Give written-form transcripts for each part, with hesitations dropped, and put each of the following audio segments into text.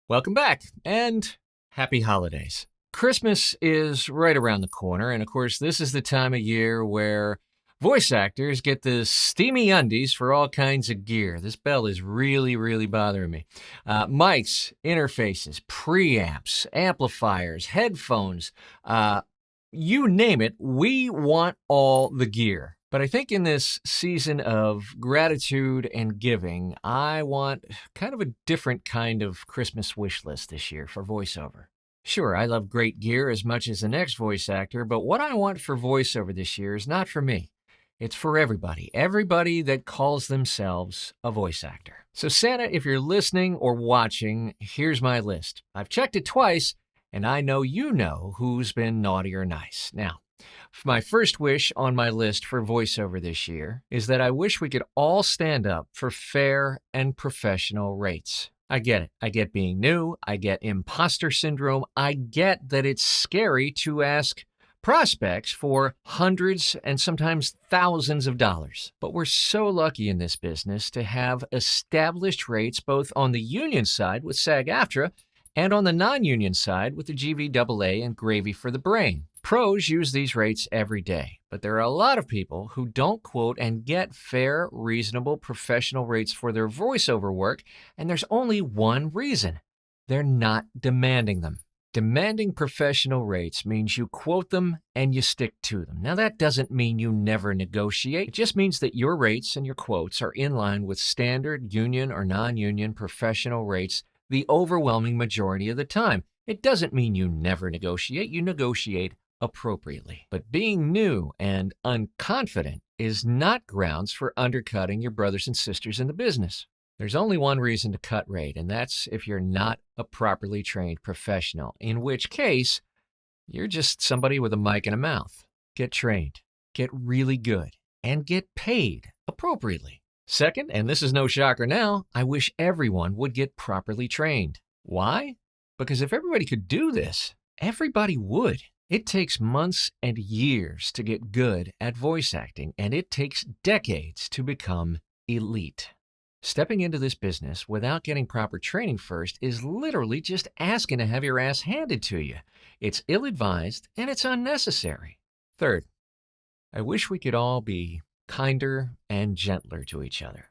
Welcome back and happy holidays. Christmas is right around the corner, and of course, this is the time of year where voice actors get the steamy undies for all kinds of gear. This bell is really bothering me. Mics, interfaces, preamps, amplifiers, headphones, you name it, we want all the gear. But I think in this season of gratitude and giving, I want kind of a different kind of Christmas wish list this year for voiceover. Sure, I love great gear as much as the next voice actor, but what I want for voiceover this year is not for me. It's for everybody. Everybody that calls themselves a voice actor. So Santa, if you're listening or watching, here's my list. I've checked it twice, and I know you know who's been naughty or nice. Now, my first wish on my list for voiceover this year is that I wish we could all stand up for fair and professional rates. I get it. I get being new. I get imposter syndrome. I get that it's scary to ask prospects for hundreds and sometimes thousands of dollars. But we're so lucky in this business to have established rates both on the union side with SAG-AFTRA and on the non-union side with the GVAA and Gravy for the Brain. Pros use these rates every day, but there are a lot of people who don't quote and get fair, reasonable, professional rates for their voiceover work, and there's only one reason. They're not demanding them. Demanding professional rates means you quote them and you stick to them. Now, that doesn't mean you never negotiate. It just means that your rates and your quotes are in line with standard union or non-union professional rates the overwhelming majority of the time. It doesn't mean you never negotiate. You negotiate appropriately. But being new and unconfident is not grounds for undercutting your brothers and sisters in the business. There's only one reason to cut rate, and that's if you're not a properly trained professional, in which case you're just somebody with a mic and a mouth. Get trained, get really good, and get paid appropriately. Second, and this is no shocker now, I wish everyone would get properly trained. Why? Because if everybody could do this, everybody would. It takes months and years to get good at voice acting, and it takes decades to become elite. Stepping into this business without getting proper training first is literally just asking to have your ass handed to you. It's ill-advised and it's unnecessary. Third, I wish we could all be kinder and gentler to each other.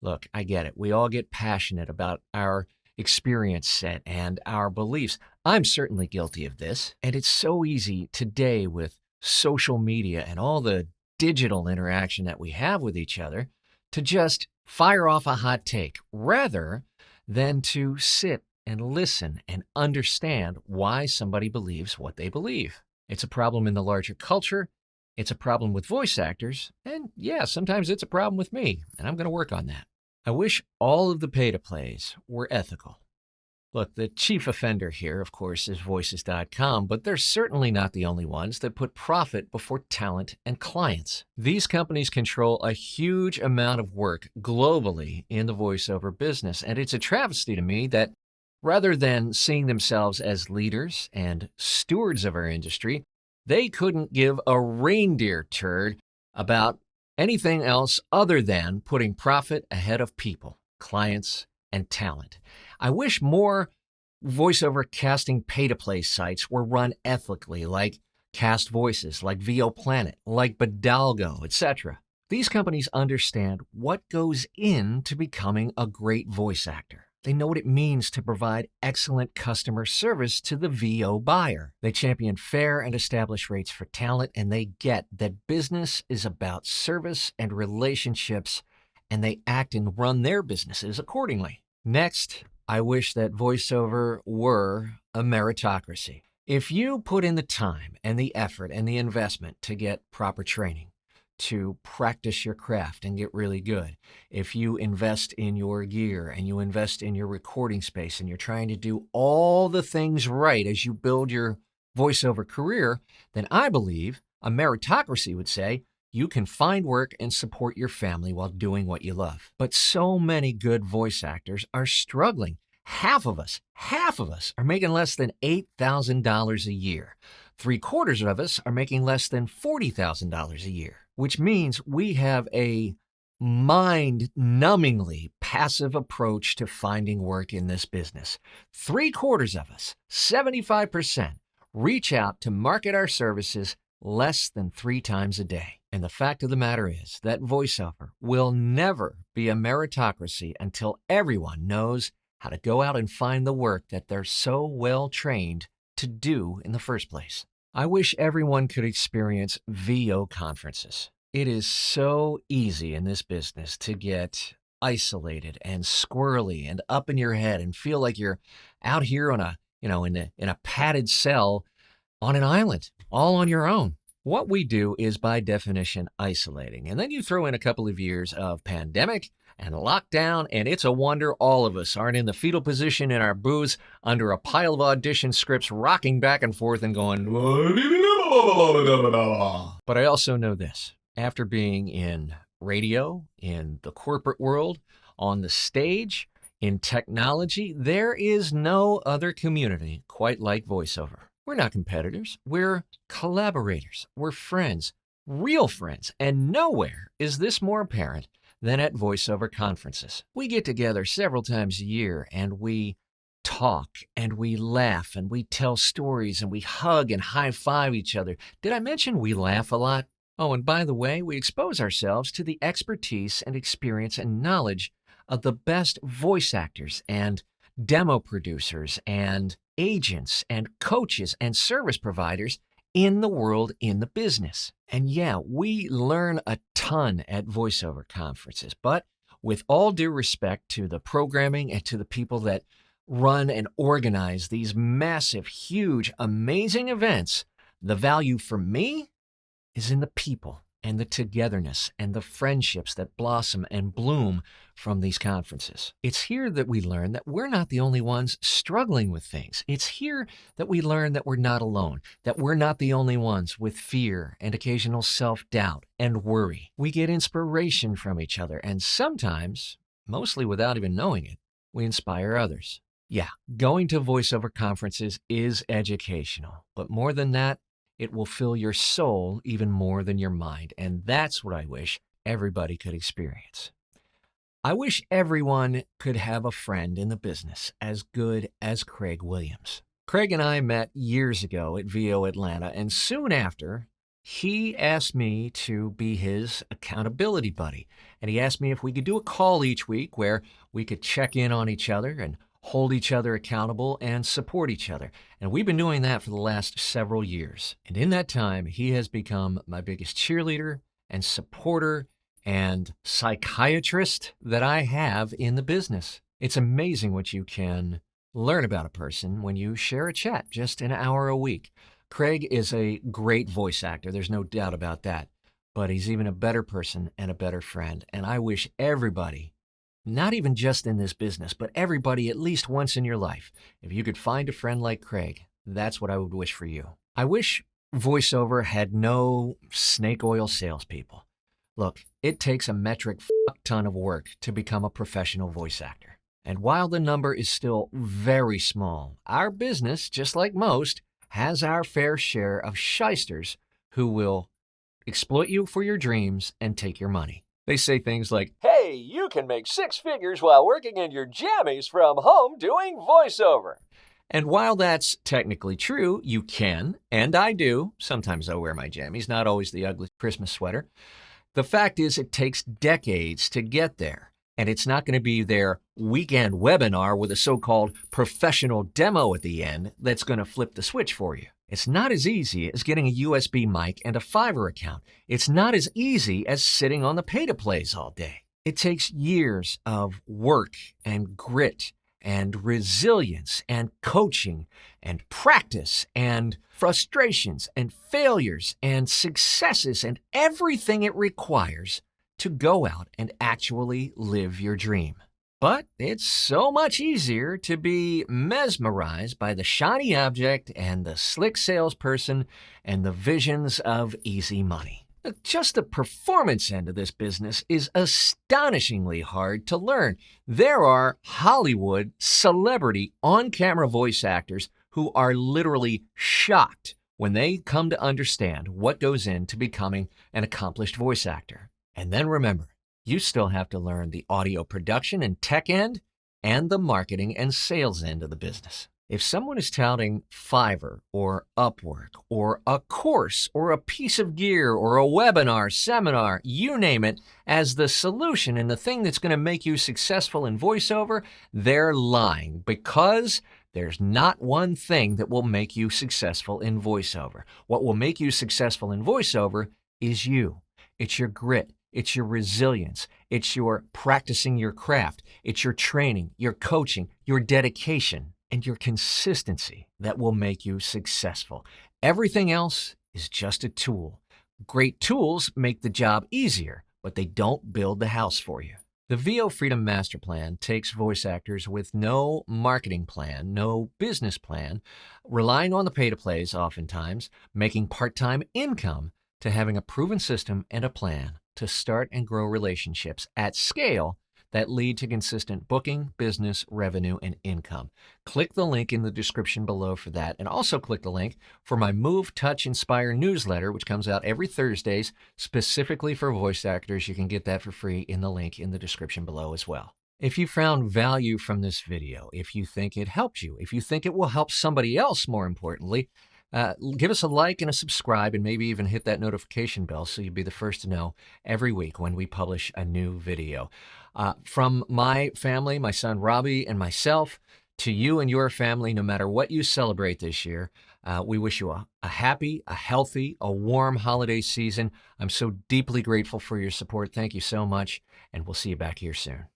Look, I get it. We all get passionate about our experience set and our beliefs. I'm certainly guilty of this. And it's so easy today with social media and all the digital interaction that we have with each other to just fire off a hot take rather than to sit and listen and understand why somebody believes what they believe. It's a problem in the larger culture. It's a problem with voice actors. And yeah, sometimes it's a problem with me, and I'm going to work on that. I wish all of the pay-to-plays were ethical. Look, the chief offender here, of course, is Voices.com, but they're certainly not the only ones that put profit before talent and clients. These companies control a huge amount of work globally in the voiceover business, and it's a travesty to me that rather than seeing themselves as leaders and stewards of our industry, they couldn't give a reindeer turd about anything else other than putting profit ahead of people, clients, and talent. I wish more voiceover casting pay-to-play sites were run ethically, like Cast Voices, like VO Planet, like Bidalgo, etc. These companies understand what goes into becoming a great voice actor. They know what it means to provide excellent customer service to the VO buyer. They champion fair and established rates for talent, and they get that business is about service and relationships, and they act and run their businesses accordingly. Next, I wish that voiceover were a meritocracy. If you put in the time and the effort and the investment to get proper training, to practice your craft and get really good, if you invest in your gear and you invest in your recording space and you're trying to do all the things right as you build your voiceover career, then I believe a meritocracy would say you can find work and support your family while doing what you love. But so many good voice actors are struggling. Half of us are making less than $8,000 a year. 3/4 of us are making less than $40,000 a year, which means we have a mind-numbingly passive approach to finding work in this business. 3/4 of us, 75%, reach out to market our services less than 3 times a day. And the fact of the matter is that voiceover will never be a meritocracy until everyone knows how to go out and find the work that they're so well trained to do in the first place. I wish everyone could experience VO conferences. It is so easy in this business to get isolated and squirrely and up in your head and feel like you're out here on in a padded cell on an island, all on your own. What we do is by definition isolating. And then you throw in a couple of years of pandemic and lockdown, and it's a wonder all of us aren't in the fetal position in our booths under a pile of audition scripts, rocking back and forth and going, but I also know this. After being in radio, in the corporate world, on the stage, in technology, there is no other community quite like voiceover. We're not competitors. We're collaborators. We're friends, real friends. And nowhere is this more apparent than at voiceover conferences. We get together several times a year and we talk and we laugh and we tell stories and we hug and high-five each other. Did I mention we laugh a lot? Oh, and by the way, we expose ourselves to the expertise and experience and knowledge of the best voice actors and demo producers and agents and coaches and service providers in the world, in the business. And yeah, we learn a ton at voiceover conferences, but with all due respect to the programming and to the people that run and organize these massive, huge, amazing events, the value for me is in the people and the togetherness and the friendships that blossom and bloom from these conferences. It's here that we learn that we're not the only ones struggling with things. It's here that we learn that we're not alone, that we're not the only ones with fear and occasional self-doubt and worry. We get inspiration from each other, and sometimes, mostly without even knowing it, we inspire others. Yeah, going to voiceover conferences is educational, but more than that, it will fill your soul even more than your mind, and that's what I wish everybody could experience. I wish everyone could have a friend in the business as good as Craig Williams. Craig and I met years ago at VO Atlanta, and soon after, he asked me to be his accountability buddy, and he asked me if we could do a call each week where we could check in on each other and hold each other accountable, and support each other. And we've been doing that for the last several years. And in that time, he has become my biggest cheerleader and supporter and psychiatrist that I have in the business. It's amazing what you can learn about a person when you share a chat just an hour a week. Craig is a great voice actor. There's no doubt about that. But he's even a better person and a better friend. And I wish everybody, not even just in this business, but everybody at least once in your life, if you could find a friend like Craig, that's what I would wish for you. I wish voiceover had no snake oil salespeople. Look, it takes a metric ton of work to become a professional voice actor. And while the number is still very small, our business, just like most, has our fair share of shysters who will exploit you for your dreams and take your money. They say things like, "Hey, you can make 6 figures while working in your jammies from home doing voiceover." And while that's technically true, you can, and I do. Sometimes I wear my jammies, not always the ugly Christmas sweater. The fact is, it takes decades to get there. And it's not going to be their weekend webinar with a so-called professional demo at the end that's going to flip the switch for you. It's not as easy as getting a USB mic and a Fiverr account. It's not as easy as sitting on the pay-to-plays all day. It takes years of work and grit and resilience and coaching and practice and frustrations and failures and successes and everything it requires to go out and actually live your dream. But it's so much easier to be mesmerized by the shiny object and the slick salesperson and the visions of easy money. Just the performance end of this business is astonishingly hard to learn. There are Hollywood celebrity on-camera voice actors who are literally shocked when they come to understand what goes into becoming an accomplished voice actor. And then remember, You still have to learn the audio production and tech end and the marketing and sales end of the business. If someone is touting Fiverr or Upwork or a course or a piece of gear or a webinar, seminar, you name it, as the solution and the thing that's going to make you successful in voiceover, they're lying, because there's not one thing that will make you successful in voiceover. What will make you successful in voiceover is you. It's your grit. It's your resilience. It's your practicing your craft. It's your training, your coaching, your dedication, and your consistency that will make you successful. Everything else is just a tool. Great tools make the job easier, but they don't build the house for you. The VO Freedom Master Plan takes voice actors with no marketing plan, no business plan, relying on the pay-to-plays oftentimes, making part-time income, to having a proven system and a plan to start and grow relationships at scale that lead to consistent booking, business, revenue, and income. Click the link in the description below for that, and also click the link for my Move, Touch, Inspire newsletter, which comes out every Thursdays specifically for voice actors. You can get that for free in the link in the description below as well. If you found value from this video, if you think it helped you, if you think it will help somebody else, more importantly, give us a like and a subscribe, and maybe even hit that notification bell so you'll be the first to know every week when we publish a new video. From my family, my son Robbie and myself, to you and your family, no matter what you celebrate this year, we wish you a happy, a healthy, a warm holiday season. I'm so deeply grateful for your support. Thank you so much, and we'll see you back here soon.